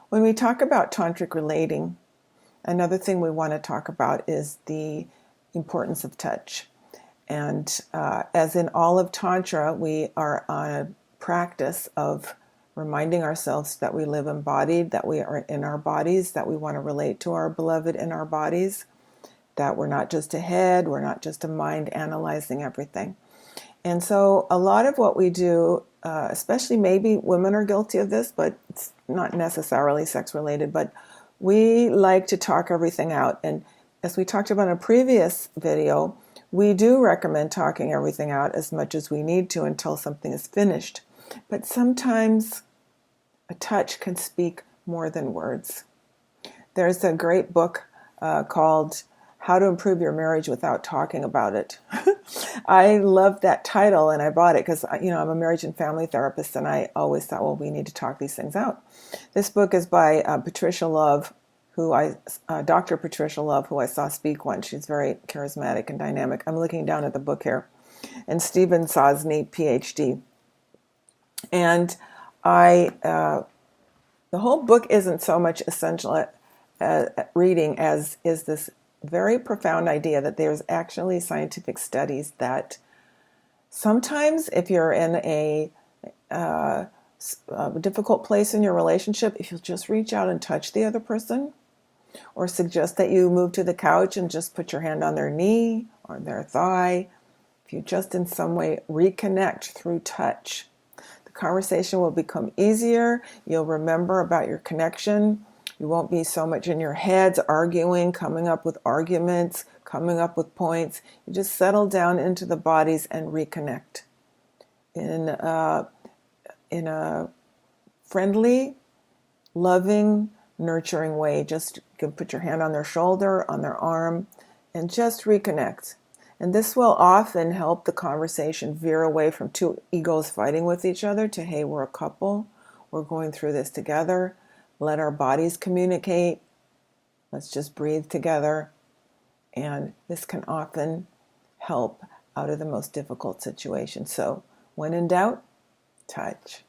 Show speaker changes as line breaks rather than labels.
When we talk about tantric relating, another thing we want to talk about is the importance of touch. And as in all of Tantra, we are on a practice of reminding ourselves that we live embodied, that we are in our bodies, that we want to relate to our beloved in our bodies, that we're not just a head, we're not just a mind analyzing everything. And so a lot of what we do, especially maybe women are guilty of this, but it's not necessarily sex related, but we like to talk everything out. And as we talked about in a previous video, we do recommend talking everything out as much as we need to until something is finished. But sometimes a touch can speak more than words. There's a great book called How to Improve Your Marriage Without Talking About It. I love that title, and I bought it because, I'm a marriage and family therapist, and I always thought, well, we need to talk these things out. This book is by Patricia Love, Dr. Patricia Love, who I saw speak once. She's very charismatic and dynamic. I'm looking down at the book here. And Stephen Sosny, PhD. And the whole book isn't so much essential reading as is this very profound idea that there's actually scientific studies that sometimes if you're in a difficult place in your relationship, if you'll just reach out and touch the other person, or suggest that you move to the couch and just put your hand on their knee or their thigh, if you just in some way reconnect through touch, the conversation will become easier. You'll remember about your connection. You won't be so much in your heads arguing, coming up with arguments, coming up with points. You just settle down into the bodies and reconnect in a friendly, loving, nurturing way. Just you can put your hand on their shoulder, on their arm, and just reconnect. And this will often help the conversation veer away from two egos fighting with each other to, hey, we're a couple. We're going through this together. Let our bodies communicate. Let's just breathe together. And this can often help out of the most difficult situations. So when in doubt, touch.